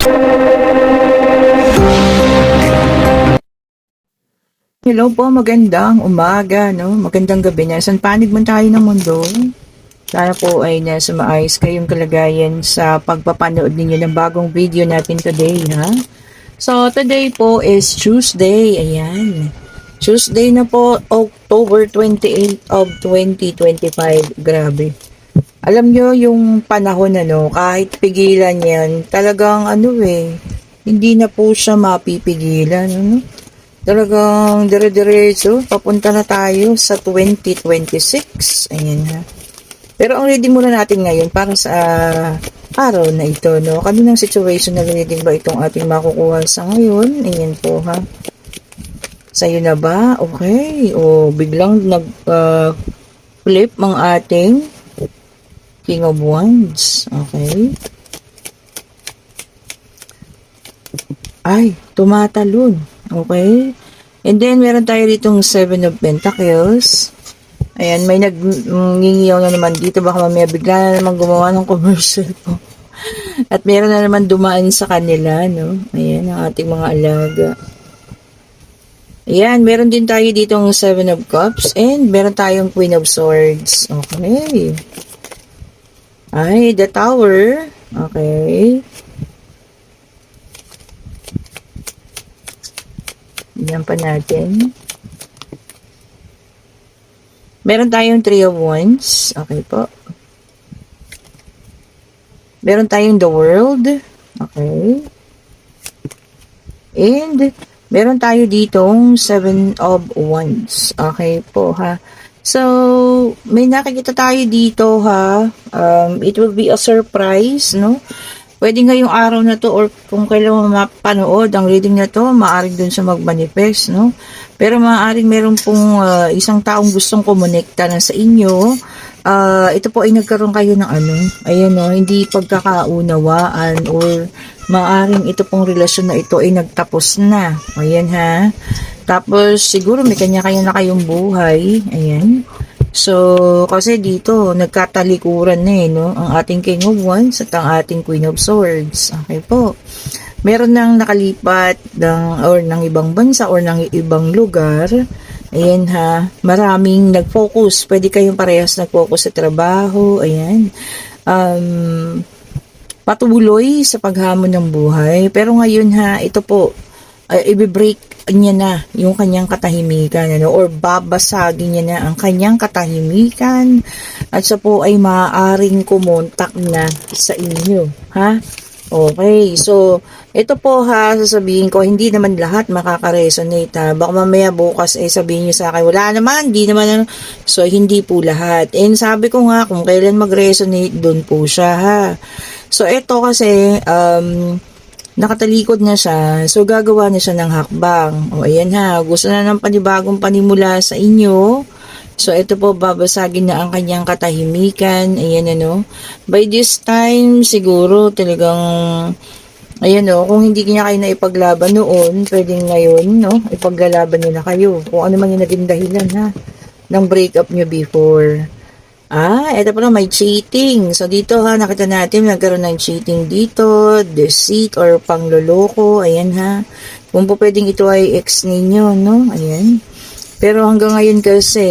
Hello po, magandang umaga, no? Magandang gabi na. San panig man tayo ng mundo? Sana po ay nasa maayos kayong kalagayan sa pagpapanood ninyo ng bagong video natin today, ha? So, today po is Tuesday. Ayan. Tuesday na po, October 28 of 2025. Grabe. Alam nyo, yung panahon, kahit pigilan yan, talagang hindi na po siya mapipigilan, Talagang dire-diretso, papunta na tayo sa 2026. Ayan ha. Pero ang reading muna natin ngayon para sa araw na ito, no? Kaninang situational reading ba itong ating makukuha sa ngayon? Ayan po ha. Sa'yo na ba? Okay. O, biglang flip ang ating King of Wands. Okay. Ay, tumatalon. Okay? And then, meron tayo ditong 7 of Pentacles. Ayan, may nag-ngingiyaw na naman dito. Baka mamaya bigla na naman gumawa ng commercial po. At meron na naman dumaan sa kanila, no? Ayan, ang ating mga alaga. Ayan, meron din tayo ditong 7 of Cups. And meron tayong Queen of Swords. Okay. Ay, the Tower. Okay. Yan pa natin. Meron tayong 3 of Wands. Okay po. Meron tayong the World. Okay. And meron tayo ditong 7 of Wands. Okay po ha. So, may nakikita tayo dito ha. It will be a surprise, no? Pwede ngayong araw na to or kung kailan mo mapanood ang reading na to, maaaring dun sa mag-manifest, no? Pero maaaring meron pong isang taong gustong kumonekta na sa inyo. Ito po ay nagkaroon kayo ng ayan no, hindi pagkakaunawaan or maaaring ito pong relasyon na ito ay nagtapos na. Ayan ha. Tapos siguro may kanya-kanya na kayong buhay. Ayan. So, kasi dito, nagkatalikuran na no? Ang ating King of Wands at ang ating Queen of Swords. Okay po. Meron nang nakalipat ng ibang bansa or ng ibang lugar. Ayan ha. Maraming nag-focus. Pwede kayong parehas nag-focus sa trabaho. Ayan. Patuloy sa paghamon ng buhay. Pero ngayon ha, ito po, i-break niya na yung kanyang katahimikan or babasagin niya na ang kanyang katahimikan at sa po ay maaaring kumontak na sa inyo ha. Okay, so ito po ha, sasabihin ko hindi naman lahat makaka-resonate ha. Baka mamaya bukas sabihin niyo sa akin wala naman, hindi naman so hindi po lahat. And sabi ko nga kung kailan mag-resonate doon po siya ha. So ito kasi nakatalikod na siya, so gagawa na siya ng hakbang. O ayan ha, gusto na ng panibagong panimula sa inyo. So ito po, babasagin na ang kanyang katahimikan. Ayan by this time, siguro talagang, ayan kung hindi niya kayo na ipaglaban noon, pwedeng ngayon, ipaglalaban niyo na kayo. Kung ano man yung naging dahilan ha, ng breakup niyo before. Ito pala may cheating. So, dito ha, nakita natin, nagkaroon ng cheating dito, deceit or pangloloko. Ayan ha. Kung po pwedeng ito ay ex ninyo, no? Ayan. Pero hanggang ngayon kasi,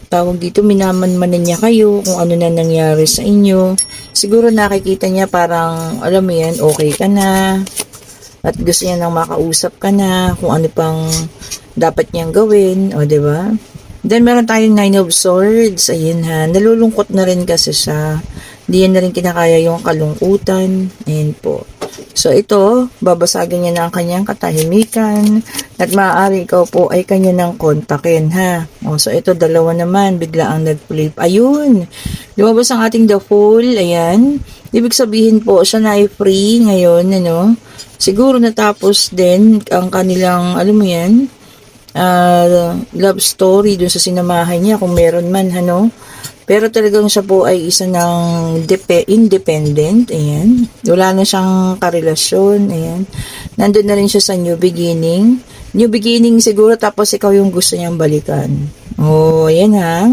tawag dito, minamanmanan niya kayo kung ano na nangyari sa inyo. Siguro nakikita niya parang, alam mo yan, okay ka na. At gusto niya nang makausap ka na kung ano pang dapat niyang gawin. O, diba? Then, meron tayong 9 of Swords. Ayan ha. Nalulungkot na rin kasi siya. Hindi na rin kinakaya yung kalungkutan. Ayan po. So, ito, babasagin niya na ang kanyang katahimikan. At maaari ikaw po ay kanya nang kontakin ha. So, ito, dalawa naman. Bigla ang nag-flip. Ayun. Lumabas ang ating The Fool. Ayan. Ibig sabihin po, siya na ay free ngayon. Siguro natapos din ang kanilang, alam mo yan, love story dun sa sinamahan niya kung meron man pero talagang siya po ay isa ng independent. Ayan, wala na siyang karelasyon. Ayan, nandun na rin siya sa new beginning siguro, tapos ikaw yung gusto niyang balikan. Ayan ha.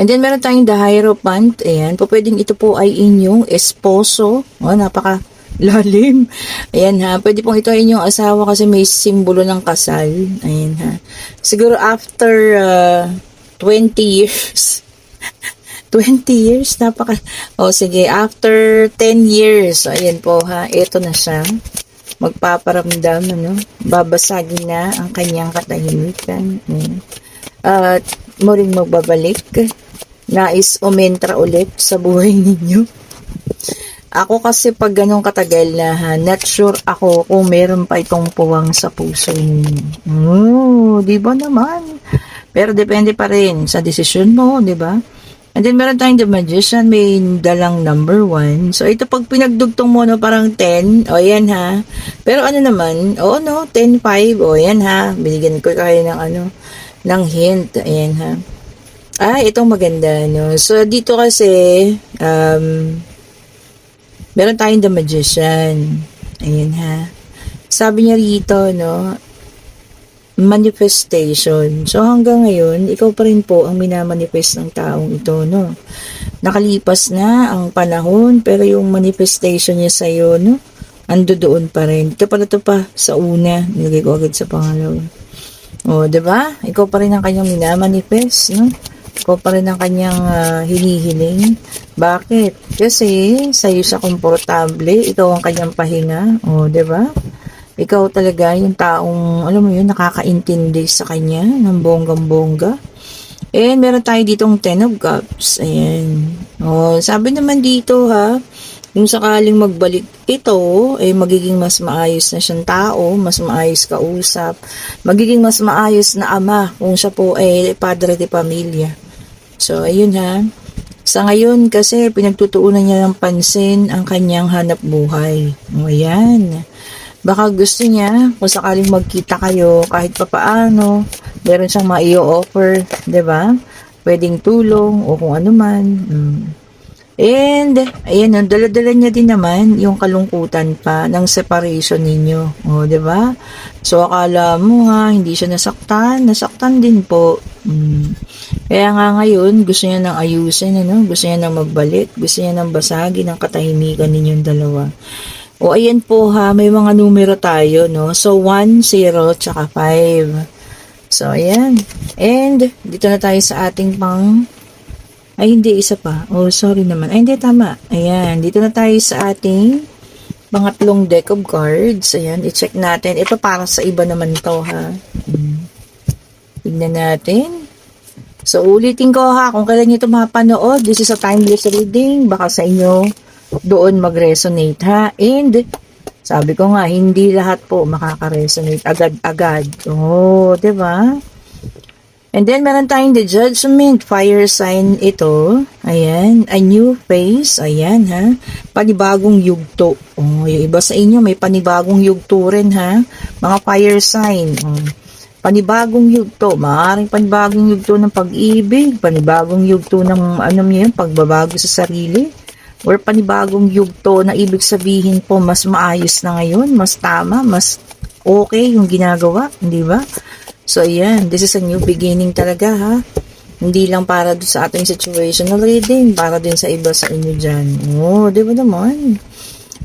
And then, meron tayong the Hierophant. Ayan. Pwedeng ito po ay inyong esposo. Napaka lalim. Ayan ha. Pwede pong ito ay inyong asawa kasi may simbolo ng kasal. Ayan ha. Siguro after 20 years. 20 years? Sige. After 10 years. Ayan po ha. Ito na siya. Magpaparamdam. Babasagin na ang kanyang katahimikan. At muling magbabalik. Nais umentra ulit sa buhay ninyo. Ako kasi pag ganun katagal na not sure ako kung meron pa itong puwang sa puso ninyo. Di ba naman? Pero depende pa rin sa desisyon mo, di ba? And then meron tayong the Magician, may dalang number 1. So ito pag pinagdugtong mo parang 10, yan ha. Pero ano naman, 10-5, yan ha. Binigyan ko kayo ng hint, ayan ha. Itong maganda, So, dito kasi, meron tayong the Magician. Ayan, ha. Sabi niya rito, manifestation. So, hanggang ngayon, ikaw pa rin po ang minamanifest ng taong ito, Nakalipas na ang panahon, pero yung manifestation niya sa'yo, ando doon pa rin. Ito pa sa una. Nilagay ko agad sa pangalawa. Diba? Ikaw pa rin ang kanyang minamanifest, Ikaw pa rin ang kanyang hinihiling. Bakit? Kasi sa'yo siya komportable, ikaw ang kanyang pahinga. Diba? Ikaw talaga yung taong, alam mo yun, nakakaintindi sa kanya ng bonggang-bongga. And meron tayo ditong 10 of Cups. Ayan. Sabi naman dito ha, kung sakaling magbalik ito, magiging mas maayos na siyang tao, mas maayos kausap, magiging mas maayos na ama kung siya po ay padre de pamilya. So, ayun ha. Sa ngayon kasi pinagtutuunan niya ng pansin ang kanyang hanap buhay. Ayan. Baka gusto niya, kung sakaling magkita kayo, kahit papaano, meron siyang ma-i-offer, diba? Pwedeng tulong o kung ano man. And, ayan, dala-dala niya din naman yung kalungkutan pa ng separation ninyo. Diba? So, akala mo nga, hindi siya nasaktan din po. Kaya nga ngayon, gusto niya nang ayusin, Gusto niya nang magbalik, gusto niya nang basagin ang katahimikan ninyong dalawa. Ayan po ha, may mga numero tayo, So, 1, 0, tsaka 5. So, ayan. And, dito na tayo sa ating hindi, isa pa. Sorry naman. Hindi, tama. Ayan, dito na tayo sa ating pangatlong deck of cards. Ayan, i-check natin. Ito para sa iba naman to ha. Tignan natin. So, ulitin ko ha, kung kailan nyo ito mapanood, this is a timeless reading. Baka sa inyo doon mag-resonate ha. And, sabi ko nga, hindi lahat po makaka-resonate agad-agad. Diba? And then, meron tayong the Judgment, fire sign ito. Ayan, a new phase. Ayan ha. Panibagong yugto. Yung iba sa inyo, may panibagong yugto rin ha. Mga fire sign. Panibagong yugto. Maaaring panibagong yugto ng pag-ibig. Panibagong yugto ng pagbabago sa sarili. Or panibagong yugto na ibig sabihin po mas maayos na ngayon, mas tama, mas okay yung ginagawa, di ba? So, ayan, this is a new beginning talaga ha. Hindi lang para doon sa ating situational reading, para din sa iba sa inyo dyan. Di ba naman?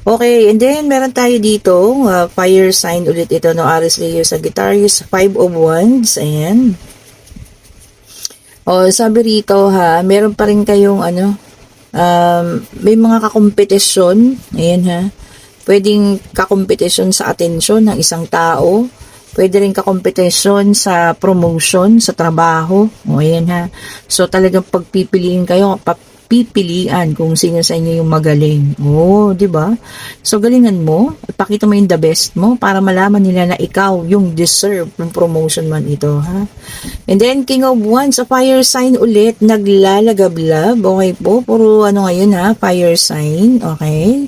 Okay, and then meron tayo dito, fire sign ulit ito, Aries, Leo, Sagittarius, 5 of Wands, ayan. Sabi rito ha, meron pa rin kayong may mga kakompetisyon, ayan ha, pwedeng kakompetisyon sa atensyon ng isang tao, pwede rin kakompetisyon sa promotion, sa trabaho, ayan ha, so talagang pagpipiliin kayo, pipilian kung sino sa inyo yung magaling. Di ba? So, galingan mo, ipakita mo yung the best mo para malaman nila na ikaw yung deserve ng promotion man ito, ha? And then, King of Wands, a fire sign ulit, naglalagablab. Okay po, puro ngayon ha, fire sign. Okay?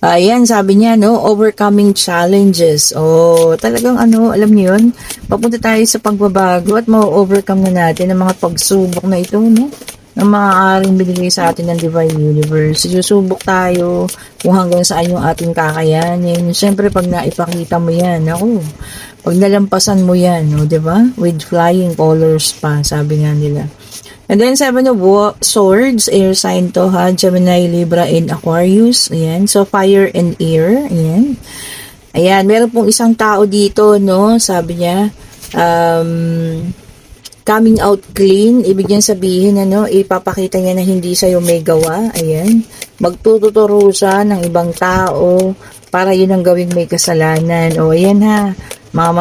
Ayan, sabi niya, overcoming challenges. Talagang alam niyo yun, papunta tayo sa pagbabago at ma-overcome na natin ang mga pagsubok na ito, na maaaring binigay sa atin ng Divine Universe. Susubok tayo kung hanggang saan yung ating kakayanin. Siyempre, pag naipakita mo yan, pag nalampasan mo yan, diba? With flying colors pa, sabi nga nila. And then, Seven of Swords, air sign to ha, Gemini, Libra, and Aquarius. Ayan, so fire and air. Ayan. Ayan, meron pong isang tao dito, no, sabi niya, coming out clean, ibig niyan sabihin, ano, ipapakita niya na hindi siya yung may gawa. Ayan, magtututuro siya ng ibang tao para yun ang gawing may kasalanan. O, ayan ha, mga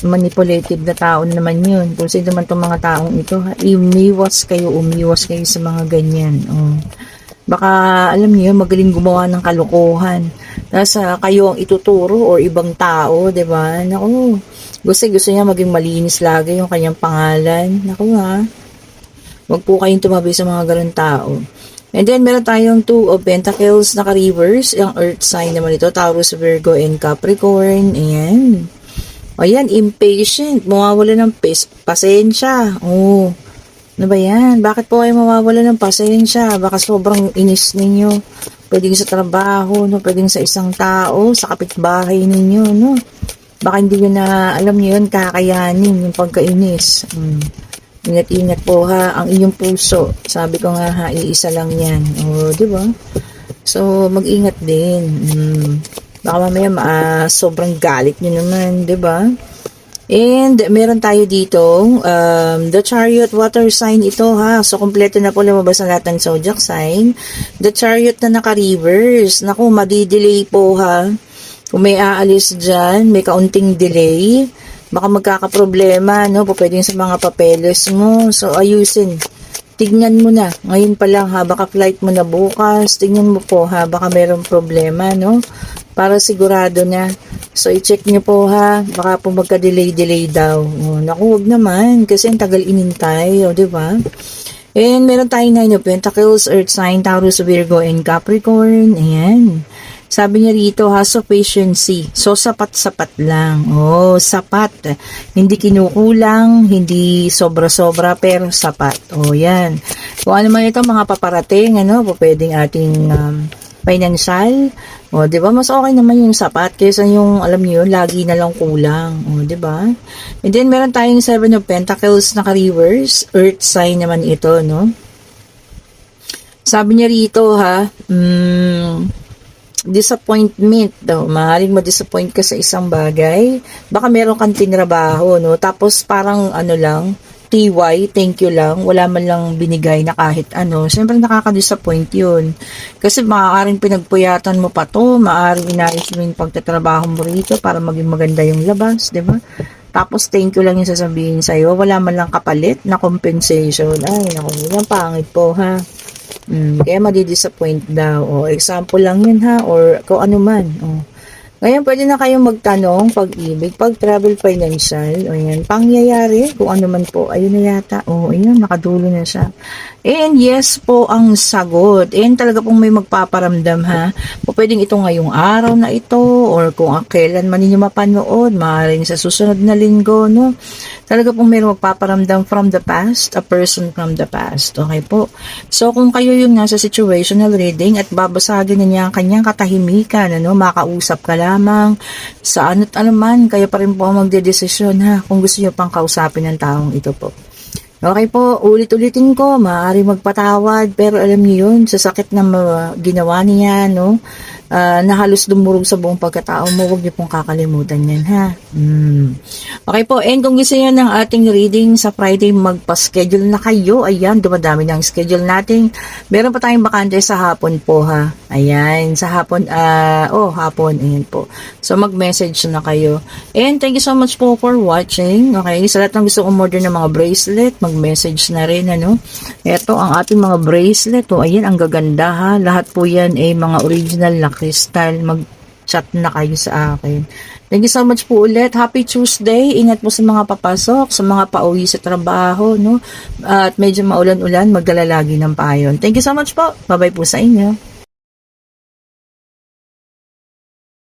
manipulative na tao naman yun. Kung sino man itong mga taong ito, ha, umiwas kayo sa mga ganyan. O, baka, alam niyo, magaling gumawa ng kalokohan. Nasa kayo ang ituturo or ibang tao, di ba? Naku, gusto niya maging malinis lagi yung kanyang pangalan. Naku ha, wag po kayong tumabi sa mga ganun tao. And then, meron tayong Two of Pentacles naka-reverse. Yung Earth sign naman ito, Taurus, Virgo, and Capricorn. Ayan. Ayan, impatient. Mawawala ng pasensya. Oh, ano ba yan? Bakit po kayo mawawala ng pasensya? Baka sobrang inis ninyo. Pwedeng sa trabaho, no? Pwedeng sa isang tao, sa kapitbahay ninyo, no? Baka hindi nyo na, alam nyo yun, kakayanin yung pagkainis. Ingat-ingat po ha, ang inyong puso. Sabi ko nga ha, iisa lang yan. O, di ba? So, mag-ingat din. Baka mamaya sobrang galit nyo naman, di ba? And meron tayo dito, the Chariot, water sign ito ha. So, kompleto na po lumabas na lahat ng zodiac sign. The Chariot na naka-reverse. Naku, madi-delay po ha. Kung may aalis dyan, may kaunting delay, baka magkakaproblema, no? Pwedeng sa mga papeles mo. So, ayusin. Tignan mo na. Ngayon pa lang ha, baka flight mo na bukas. Tignan mo po ha, baka mayroong problema, no? Para sigurado na. So, i-check nyo po ha. Baka po magka-delay daw. Oh, naku, wag naman. Kasi ang tagal inintay. O, diba? And meron tayong Nine of Pentacles, Earth sign, Taurus, Virgo, and Capricorn. Ayan. Sabi niya rito, ha, sufficiency. So, sapat-sapat lang. Oh, sapat. Hindi kinukulang, hindi sobra-sobra, pero sapat. Oh, yan. Kung ano man ito, mga paparating, ano, pwedeng ating financial. Oh, di ba? Mas okay naman yung sapat kaysa yung, alam niyo, lagi na lang kulang. Oh, di ba? And then, meron tayong Seven of Pentacles naka-reverse. Earth sign naman ito, no? Sabi niya rito, ha, disappointment daw. Maaaring ma-disappoint ka sa isang bagay. Baka meron kang tinrabaho, no? Tapos parang ano lang, TY, thank you lang. Wala man lang binigay na kahit ano. Siyempre nakaka-disappoint yun. Kasi maaaring pinagpuyatan mo pa to, maaaring inayos mo yung pagtatrabaho mo rito para maging maganda yung labas, di ba? Tapos thank you lang yung sasabihin sa'yo. Wala man lang kapalit na compensation. Ay, naku, yung pangit po, ha? Kaya madi-disappoint daw. O, example lang yun ha, or kung ano man. O. Ngayon, pwede na kayong magtanong pag-ibig, pag-travel financial, o yan, pangyayari, kung ano man po, ayun na yata, o, ayun, nakadulo na siya. And yes po ang sagot. And talaga pong may magpaparamdam ha. Pwedeng ito ngayong araw na ito, or kung kailan man ninyo mapanood, maaaring sa susunod na linggo, no? Talaga pong may magpaparamdam from the past, a person from the past. Okay po. So, kung kayo yung nasa situational reading at babasagin niya ang kanyang katahimikan, ano, makausap ka lamang sa ano't anuman, kayo pa rin po ang magdedesisyon ha, kung gusto niyo pang kausapin ng taong ito po. Okay po, ulit-ulitin ko, maaari magpatawad, pero alam niyo yun, sa sakit na ginawa niya, no, na halos dumurog sa buong pagkatao mo, huwag niyo pong kakalimutan yan, ha. Okay po, and kung gusto niyo ng ating reading sa Friday, magpa-schedule na kayo, ayan, dumadami na ang schedule natin. Meron pa tayong bakante sa hapon po, ha. Ayan, sa hapon, hapon, ayan po. So, mag-message na kayo. And thank you so much po for watching, okay. Sa lahat ng gusto umorder ng mga bracelet, mag-message na rin, ano. Ito ang ating mga bracelet, oh, ayan, ang gaganda, ha. Lahat po yan ay mga original na crystal. Mag-chat na kayo sa akin. Thank you so much po ulit. Happy Tuesday. Ingat po sa mga papasok, sa mga pauwi sa trabaho, no. At medyo maulan-ulan, magdala lagi ng payon. Thank you so much po. Bye-bye po sa inyo.